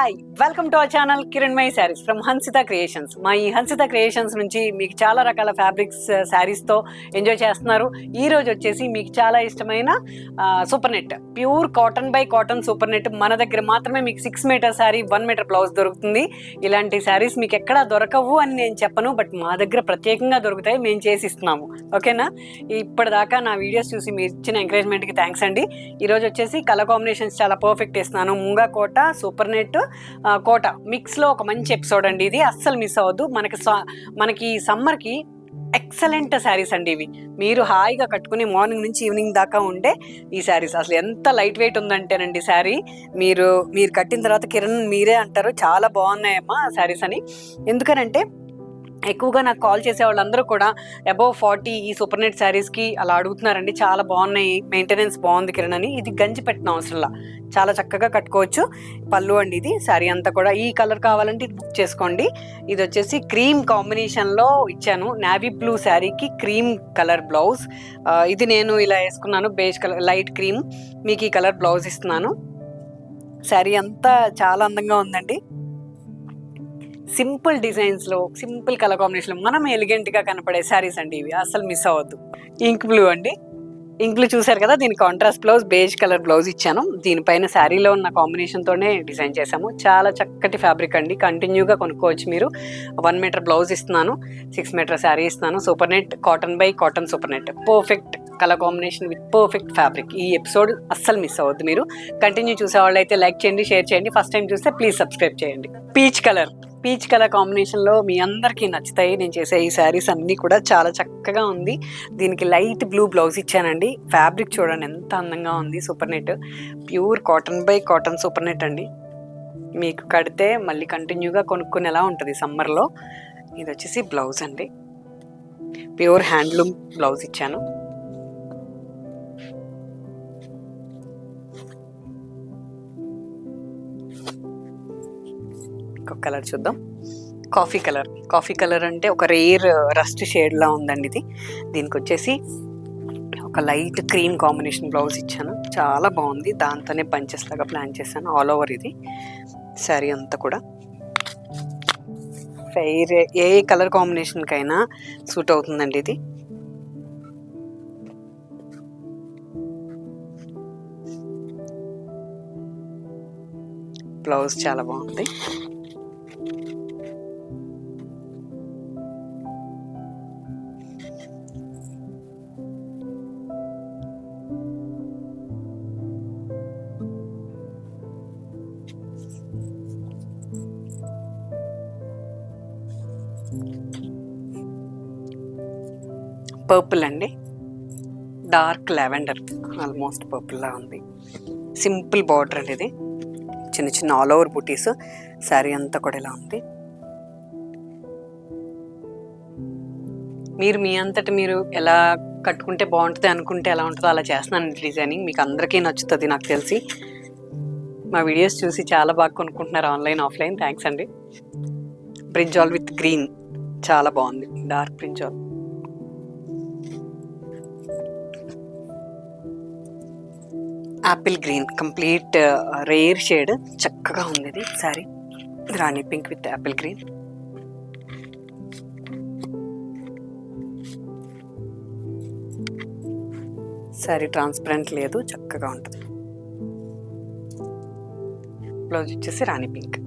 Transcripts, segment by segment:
Hi, welcome to our channel Kiranmayi saris from Hansitha creations. మా ఈ Hansitha creations నుంచి మీకు చాలా రకాల ఫ్యాబ్రిక్స్ శారీస్తో ఎంజాయ్ చేస్తున్నారు. ఈ రోజు వచ్చేసి మీకు చాలా ఇష్టమైన super net, pure cotton by cotton super net మన దగ్గర మాత్రమే మీకు 6 మీటర్ శారీ 1 మీటర్ బ్లౌజ్ దొరుకుతుంది. ఇలాంటి శారీస్ మీకు ఎక్కడా దొరకవు అని నేను చెప్పను, బట్ మా దగ్గర ప్రత్యేకంగా దొరుకుతాయి, మేము చేసి ఇస్తున్నాము. ఓకేనా? ఇప్పటిదాకా నా వీడియోస్ చూసి మీరు ఇచ్చిన ఎంకరేజ్మెంట్కి థ్యాంక్స్ అండి. ఈరోజు వచ్చేసి కలర్ కాంబినేషన్స్ చాలా పర్ఫెక్ట్ ఇస్తున్నాను. ముంగా కోట, సూపర్ నెట్, కోట మిక్స్లో ఒక మంచి ఎపిసోడ్ అండి ఇది, అస్సలు మిస్ అవ్వద్దు. మనకి సమ్మర్కి ఎక్సలెంట్ శారీస్ అండి ఇవి. మీరు హాయిగా కట్టుకుని మార్నింగ్ నుంచి ఈవినింగ్ దాకా ఉండే ఈ శారీస్ అసలు ఎంత లైట్ వెయిట్ ఉందంటేనండి శారీ, మీరు కట్టిన తర్వాత కిరణ్ మీరే అంటారు చాలా బాగున్నాయమ్మా శారీస్ అని. ఎందుకనంటే ఎక్కువగా నాకు కాల్ చేసే వాళ్ళందరూ కూడా అబౌవ్ 40 ఈ సూపర్ నెట్ శారీస్కి అలా అడుగుతున్నారండి. చాలా బాగున్నాయి, మెయింటెనెన్స్ బాగుంది కిరణ్ అని. ఇది గంజి పెట్టిన అవసరంలా చాలా చక్కగా కట్టుకోవచ్చు. పళ్ళు అండి ఇది. శారీ అంతా కూడా ఈ కలర్ కావాలంటే ఇది బుక్ చేసుకోండి. ఇది వచ్చేసి క్రీమ్ కాంబినేషన్లో ఇచ్చాను. నావీ బ్లూ శారీకి క్రీమ్ కలర్ బ్లౌజ్. ఇది నేను ఇలా వేసుకున్నాను, బేజ్ కలర్ లైట్ క్రీమ్. మీకు ఈ కలర్ బ్లౌజ్ ఇస్తున్నాను. శారీ అంతా చాలా అందంగా ఉందండి. సింపుల్ డిజైన్స్లో, సింపుల్ కలర్ కాంబినేషన్లో మనం ఎలిగెంట్గా కనపడే శారీస్ అండి ఇవి, అసలు మిస్ అవ్వద్దు. ఇంక్ బ్లూ అండి. ఇంక్ బ్లూ చూసారు కదా, దీని contrast blouse, beige colour blouse ఇచ్చాను. దీనిపైన శారీలో ఉన్న కాంబినేషన్తోనే డిజైన్ చేశాము. చాలా చక్కటి ఫ్యాబ్రిక్ అండి, కంటిన్యూగా కొనుక్కోవచ్చు మీరు. 1 మీటర్ బ్లౌజ్ ఇస్తున్నాను, 6 మీటర్ శారీ ఇస్తున్నాను. Super net, cotton by cotton super net, perfect colour combination with perfect fabric. ఈ ఎపిసోడ్ అస్సలు మిస్ అవ్వద్దు. మీరు కంటిన్యూ చూసేవాళ్ళు అయితే లైక్ చేయండి, షేర్ చేయండి. ఫస్ట్ టైం చూస్తే ప్లీజ్ సబ్స్క్రైబ్ చేయండి. పీచ్ కలర్ కాంబినేషన్లో మీ అందరికీ నచ్చుతాయి నేను చేసే ఈ శారీస్ అన్నీ కూడా. చాలా చక్కగా ఉంది. దీనికి లైట్ బ్లూ బ్లౌజ్ ఇచ్చానండి. ఫ్యాబ్రిక్ చూడండి ఎంత అందంగా ఉంది. Super net, pure cotton by cotton super net అండి. మీకు కడితే మళ్ళీ కంటిన్యూగా కొనుక్కునేలా ఉంటుంది సమ్మర్లో. ఇది వచ్చేసి బ్లౌజ్ అండి, ప్యూర్ హ్యాండ్లూమ్ బ్లౌజ్ ఇచ్చాను. ఇంకొక కలర్ చూద్దాం. కాఫీ కలర్ అంటే ఒక రేర్ రస్ట్ షేడ్లా ఉందండి ఇది. దీనికి వచ్చేసి ఒక లైట్ క్రీమ్ కాంబినేషన్ బ్లౌజ్ ఇచ్చాను, చాలా బాగుంది. దాంతోనే బంచెస్ లాగా ప్లాన్ చేశాను ఆల్ ఓవర్ ఇది. శారీ అంతా కూడా ఫెయిర్, ఏ కలర్ కాంబినేషన్కైనా సూట్ అవుతుందండి ఇది. బ్లౌజ్ చాలా బాగుంది. పర్పుల్ అండి, డార్క్ లావెండర్, ఆల్మోస్ట్ పర్పుల్లా ఉంది. సింపుల్ బార్డర్ అండి ఇది, చిన్న చిన్న ఆల్ ఓవర్ బూటీస్. శారీ అంతా కూడా ఇలా ఉంది. మీరు మీ అంతటి మీరు ఎలా కట్టుకుంటే బాగుంటుంది అనుకుంటే ఎలా ఉంటుందో అలా చేస్తున్నాను డిజైనింగ్. మీకు అందరికీ నచ్చుతుంది నాకు తెలిసి. మా వీడియోస్ చూసి చాలా బాగా కొనుక్కుంటున్నారు ఆన్లైన్ ఆఫ్లైన్. థ్యాంక్స్ అండి. బ్రింజాల్ విత్ గ్రీన్ చాలా బాగుంది, dark brinjal. Apple green, complete rare shade, చక్కగా ఉంది ఇది శారీ. రాణి pink with apple green. Sari transparent లేదు, చక్కగా ఉంటుంది. బ్లౌజ్ వచ్చేసి రాణి పింక్.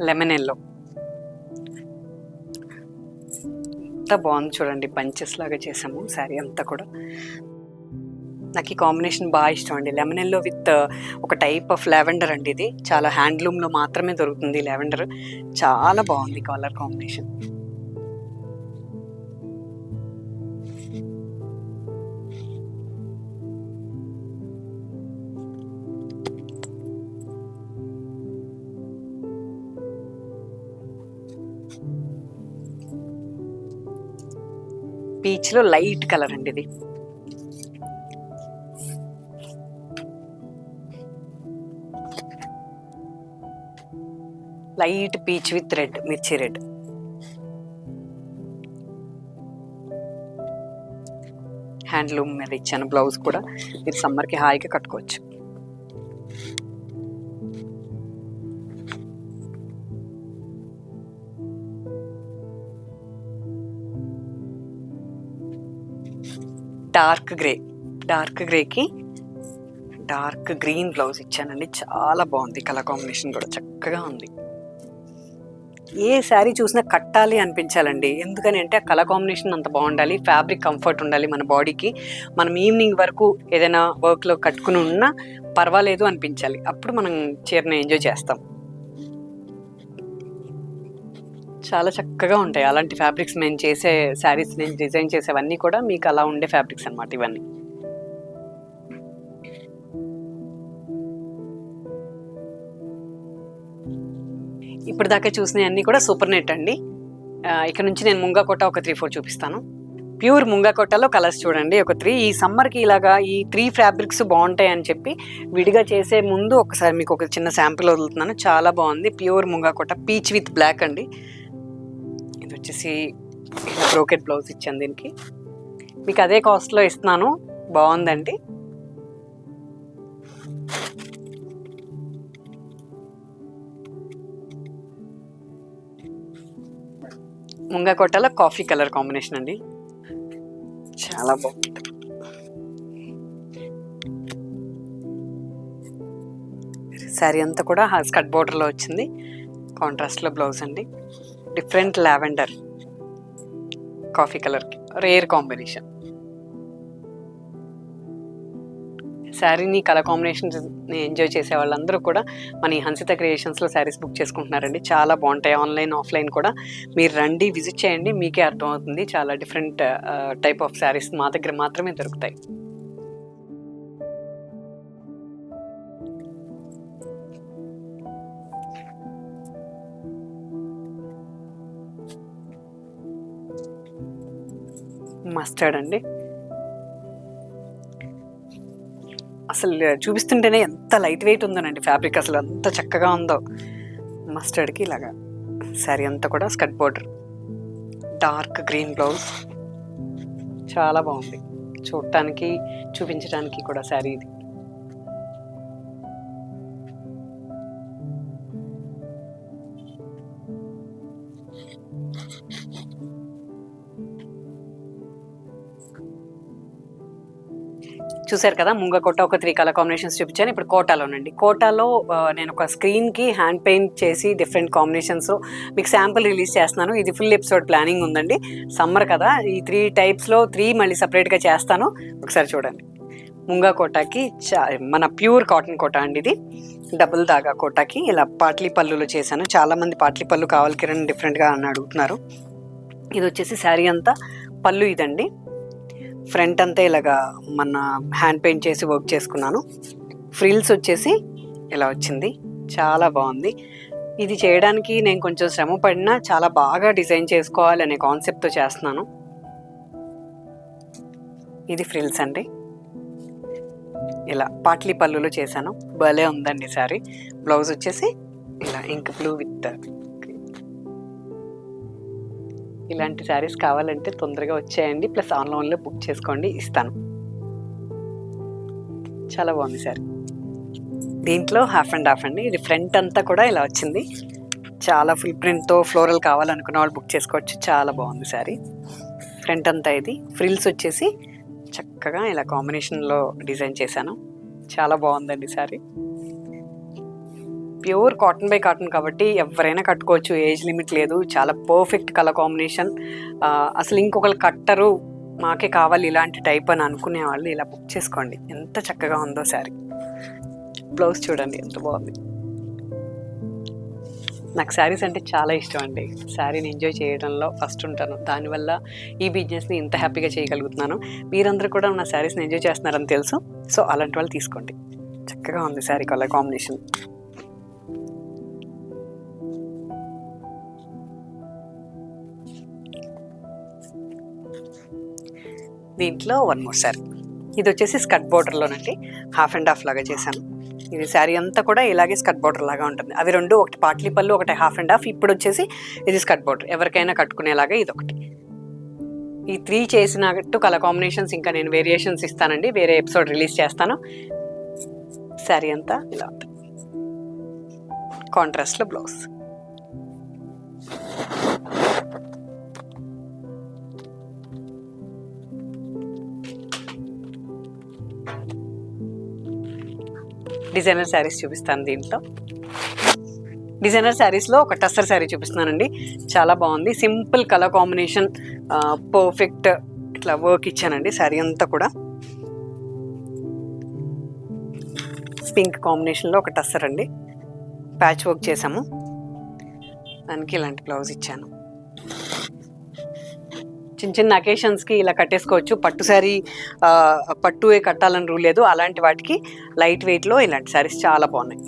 లెమన్ ఎల్లో ఎంత బాగుంది చూడండి, బంచెస్ లాగా చేసాము శారీ అంతా కూడా. నాకు ఈ కాంబినేషన్ బాగా ఇష్టం అండి. లెమన్ ఎల్లో విత్ ఒక టైప్ ఆఫ్ లావెండర్ అండి. ఇది చాలా హ్యాండ్లూమ్లో మాత్రమే దొరుకుతుంది లావెండర్. చాలా బాగుంది కలర్ కాంబినేషన్. పీచ్లో లైట్ కలర్ అండి ఇది. లైట్ పీచ్ విత్ రెడ్, మిర్చి రెడ్. హ్యాండ్లూమ్ మీద ఇచ్చాను. బ్లౌజ్ కూడా మీరు సమ్మర్కి హాయిగా కట్టుకోవచ్చు. డార్క్ గ్రేకి డార్క్ గ్రీన్ బ్లౌజ్ ఇచ్చానండి. చాలా బాగుంది. కలర్ కాంబినేషన్ కూడా చక్కగా ఉంది. ఏ శారీ చూసినా కట్టాలి అనిపించాలండి. ఎందుకని అంటే ఆ కలర్ కాంబినేషన్ అంత బాగుండాలి, ఫ్యాబ్రిక్ కంఫర్ట్ ఉండాలి మన బాడీకి. మనం ఈవినింగ్ వరకు ఏదైనా వర్క్లో కట్టుకుని ఉన్నా పర్వాలేదు అనిపించాలి. అప్పుడు మనం చీరని ఎంజాయ్ చేస్తాం. చాలా చక్కగా ఉంటాయి అలాంటి ఫ్యాబ్రిక్స్. నేను చేసే శారీస్, నేను డిజైన్ చేసేవన్నీ కూడా మీకు అలా ఉండే ఫ్యాబ్రిక్స్ అన్నమాట ఇవన్నీ. ఇప్పుడు దాకా చూసినవి అన్నీ కూడా సూపర్ నెట్ అండి. ఇక్కడ నుంచి నేను ముంగా కోట ఒక 3-4 చూపిస్తాను. ప్యూర్ ముంగా కోటలో కలర్స్ చూడండి ఒక 3. ఈ సమ్మర్కి ఇలాగా ఈ 3 ఫ్యాబ్రిక్స్ బాగుంటాయి అని చెప్పి విడిగా చేసే ముందు ఒకసారి మీకు ఒక చిన్న శాంపిల్ వదులుతున్నాను. చాలా బాగుంది. Pure Munga Kota peach with black అండి. ఇది వచ్చేసి బ్రోకెట్ బ్లౌజ్ ఇచ్చాను దీనికి. మీకు అదే కాస్ట్లో ఇస్తున్నాను. బాగుందండి. ముంగా కోటలో కాఫీ కలర్ కాంబినేషన్ అండి. చాలా బాగుంది. శారీ అంతా కూడా స్కర్ట్ బోర్డర్లో వచ్చింది. కాంట్రాస్ట్లో బ్లౌజ్ అండి. డిఫరెంట్ లావెండర్ కాఫీ కలర్కి రేర్ కాంబినేషన్. శారీని కలర్ కాంబినేషన్ని ఎంజాయ్ చేసే వాళ్ళందరూ కూడా మన ఈ హన్సిత క్రియేషన్స్లో శారీస్ బుక్ చేసుకుంటున్నారండి. చాలా బాగుంటాయి. ఆన్లైన్ ఆఫ్లైన్ కూడా మీరు రండి, విజిట్ చేయండి, మీకే అర్థమవుతుంది. చాలా డిఫరెంట్ టైప్ ఆఫ్ శారీస్ మా దగ్గర మాత్రమే దొరుకుతాయి. మస్టర్డ్ అండి. అసలు చూపిస్తుంటేనే ఎంత లైట్ వెయిట్ ఉందోనండి ఫ్యాబ్రిక్. అసలు అంత చక్కగా ఉందో. మస్టర్డ్కి ఇలాగా శారీ అంతా కూడా skirt border, dark green blouse. చాలా బాగుంది చూడటానికి, చూపించడానికి కూడా శారీ ఇది. చూసారు కదా, ముంగ కోట ఒక 3 కలర్ కాంబినేషన్స్ చూపించాను. ఇప్పుడు కోటాలోనండి. కోటాలో నేను ఒక స్క్రీన్కి హ్యాండ్ పెయింట్ చేసి డిఫరెంట్ కాంబినేషన్స్ మీకు శాంపుల్ రిలీజ్ చేస్తున్నాను. ఇది ఫుల్ ఎపిసోడ్ ప్లానింగ్ ఉందండి. సమ్మర్ కదా, ఈ 3 టైప్స్లో 3 మళ్ళీ సపరేట్గా చేస్తాను. ఒకసారి చూడండి. ముంగా కోటాకి మన ప్యూర్ కాటన్ కోట అండి. ఇది డబుల్ దాగా కోటాకి ఇలా పాట్లీ పళ్ళులో చేశాను. చాలామంది పాట్లీ పళ్ళు కావాలి కిరణ్ డిఫరెంట్గా అని అడుగుతున్నారు. ఇది వచ్చేసి శారీ అంతా పళ్ళు ఇదండి. ఫ్రంట్ అంతా ఇలాగా మన హ్యాండ్ పెయింట్ చేసి వర్క్ చేసుకున్నాను. ఫ్రిల్స్ వచ్చేసి ఇలా వచ్చింది. చాలా బాగుంది. ఇది చేయడానికి నేను కొంచెం శ్రమ పడినా చాలా బాగా డిజైన్ చేసుకోవాలి అనే కాన్సెప్ట్తో చేస్తున్నాను. ఇది ఫ్రిల్స్ అండి. ఇలా పాట్లీ పళ్ళులో చేశాను. భలే ఉందండి సారీ. బ్లౌజ్ వచ్చేసి ఇలా ఇంక్ బ్లూ విత్. ఇలాంటి శారీస్ కావాలంటే తొందరగా వచ్చేయండి. ప్లస్ ఆన్లైన్లో బుక్ చేసుకోండి, ఇస్తాను. చాలా బాగుంది శారీ. దీంట్లో హాఫ్ అండ్ హాఫ్ అండి. ఇది ఫ్రంట్ అంతా కూడా ఇలా వచ్చింది. చాలా ఫుల్ ప్రింట్తో ఫ్లోరల్ కావాలనుకున్న వాళ్ళు బుక్ చేసుకోవచ్చు. చాలా బాగుంది శారీ. ఫ్రంట్ అంతా ఇది. ఫ్రిల్స్ వచ్చేసి చక్కగా ఇలా కాంబినేషన్లో డిజైన్ చేశాను. చాలా బాగుందండి sari. Pure cotton by cotton కాబట్టి ఎవరైనా కట్టుకోవచ్చు. ఏజ్ లిమిట్ లేదు. చాలా పర్ఫెక్ట్ కలర్ కాంబినేషన్. అసలు ఇంకొకరు కట్టరు, మాకే కావాలి ఇలాంటి టైప్ అని అనుకునే వాళ్ళు ఇలా బుక్ చేసుకోండి. ఎంత చక్కగా ఉందో శారీ. బ్లౌజ్ చూడండి ఎంత బాగుంది. నాకు శారీస్ అంటే చాలా ఇష్టం అండి. శారీని ఎంజాయ్ చేయడంలో ఫస్ట్ ఉంటాను. దానివల్ల ఈ బిజినెస్ని ఇంత హ్యాపీగా చేయగలుగుతున్నాను. మీరందరూ కూడా నా శారీస్ని ఎంజాయ్ చేస్తున్నారని తెలుసు. సో అలాంటి వాళ్ళు తీసుకోండి. చక్కగా ఉంది శారీ కలర్ కాంబినేషన్. దీంట్లో 1 మోర్ శారీ. ఇది వచ్చేసి స్కర్ట్ బోర్డర్లోనండి. హాఫ్ అండ్ హాఫ్ లాగా చేశాను. ఇది శారీ అంతా కూడా ఇలాగే స్కర్ట్ బోర్డర్ లాగా ఉంటుంది. అవి రెండు, ఒకటి పాట్లీ పళ్ళు, ఒకటి 1/2 ఇప్పుడు వచ్చేసి ఇది స్కర్ట్ బోర్డర్, ఎవరికైనా కట్టుకునేలాగా ఇది ఒకటి. ఈ 3 చేసినట్టు కలర్ కాంబినేషన్స్ ఇంకా నేను వేరియేషన్స్ ఇస్తానండి, వేరే ఎపిసోడ్ రిలీజ్ చేస్తాను. శారీ అంతా ఇలా ఉంటుంది, కాంట్రాస్ట్లో బ్లౌజ్. డిజైనర్ శారీస్ చూపిస్తాను. దీంట్లో డిజైనర్ శారీస్లో ఒక టస్సర్ శారీ చూపిస్తున్నానండి, చాలా బాగుంది. సింపుల్ కలర్ కాంబినేషన్, పర్ఫెక్ట్ ఇట్లా వర్క్ ఇచ్చానండి. శారీ అంతా కూడా పింక్ కాంబినేషన్లో ఒక టస్సర్ అండి, ప్యాచ్ వర్క్ చేసాము. దానికి ఇలాంటి బ్లౌజ్ ఇచ్చాను. చిన్న చిన్న అకేషన్స్కి ఇలా కట్టేసుకోవచ్చు. పట్టు శారీ పట్టువే కట్టాలని రూల్ లేదు, అలాంటి వాటికి లైట్ వెయిట్లో ఇలాంటి శారీస్ చాలా బాగున్నాయి.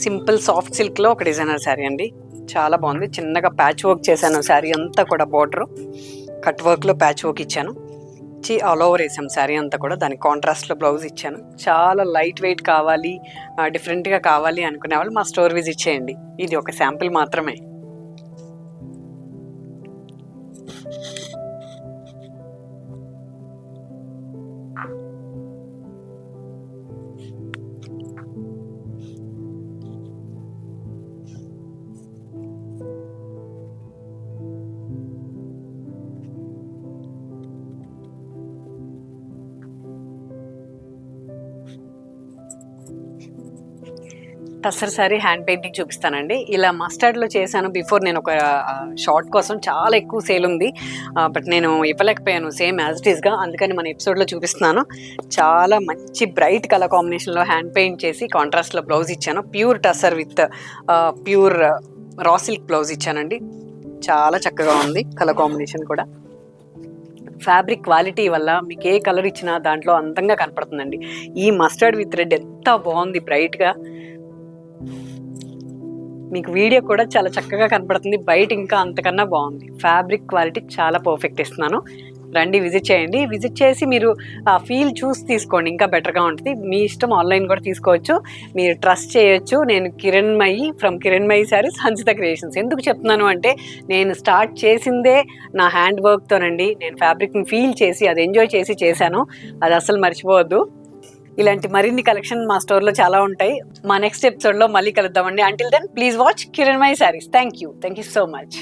సింపుల్ సాఫ్ట్ సిల్క్లో ఒక డిజైనర్ శారీ అండి, చాలా బాగుంది. చిన్నగా ప్యాచ్ వర్క్ చేశాను, శారీ అంతా కూడా బోర్డర్ కట్ వర్క్లో ప్యాచ్ వర్క్ ఇచ్చాను. ఆల్ ఓవర్ వేసాం శారీ అంతా కూడా. దానికి కాంట్రాస్ట్లో బ్లౌజ్ ఇచ్చాను. చాలా లైట్ వెయిట్ కావాలి, డిఫరెంట్గా కావాలి అనుకునే వాళ్ళు మా స్టోర్ విజిట్ చేయండి. ఇది ఒక శాంపిల్ మాత్రమే. టస్సర్ శారీ హ్యాండ్ పెయింటింగ్ చూపిస్తానండి. ఇలా మస్టర్డ్లో చేశాను బిఫోర్, నేను ఒక షార్ట్ కోసం, చాలా ఎక్కువ సేల్ ఉంది, బట్ నేను ఇవ్వలేకపోయాను సేమ్ యాజ్ ఇట్ ఈస్గా, అందుకని మన ఎపిసోడ్లో చూపిస్తున్నాను. చాలా మంచి బ్రైట్ కలర్ కాంబినేషన్లో హ్యాండ్ పెయింట్ చేసి కాంట్రాస్ట్లో బ్లౌజ్ ఇచ్చాను. Pure tussar with pure raw silk blouse ఇచ్చానండి. చాలా చక్కగా ఉంది కలర్ కాంబినేషన్ కూడా. ఫ్యాబ్రిక్ క్వాలిటీ వల్ల మీకు ఏ కలర్ ఇచ్చినా దాంట్లో అందంగా కనపడుతుందండి. ఈ మస్టర్డ్ విత్ రెడ్ ఎంత బాగుంది బ్రైట్గా, మీకు వీడియో కూడా చాలా చక్కగా కనపడుతుంది, బయట ఇంకా అంతకన్నా బాగుంది. ఫ్యాబ్రిక్ క్వాలిటీ చాలా పర్ఫెక్ట్ ఇస్తున్నాను. రండి, విజిట్ చేయండి. విజిట్ చేసి మీరు ఆ ఫీల్ చూసి తీసుకోండి, ఇంకా బెటర్గా ఉంటుంది. మీ ఇష్టం, ఆన్లైన్ కూడా తీసుకోవచ్చు, మీరు ట్రస్ట్ చేయొచ్చు. నేను కిరణ్మయి ఫ్రమ్ కిరణ్మయి శారీస్, హన్సిత క్రియేషన్స్. ఎందుకు చెప్తున్నాను అంటే, నేను స్టార్ట్ చేసిందే నా హ్యాండ్ వర్క్తోనండి. నేను ఫ్యాబ్రిక్ని ఫీల్ చేసి, అది ఎంజాయ్ చేసి చేశాను, అది అసలు మర్చిపోవద్దు. ఇలాంటి మరిన్ని కలెక్షన్ మా స్టోర్లో చాలా ఉంటాయి. మా నెక్స్ట్ ఎపిసోడ్లో మళ్ళీ కలుద్దామండి. Until then please watch Kiranmayi sarees. Thank you so much.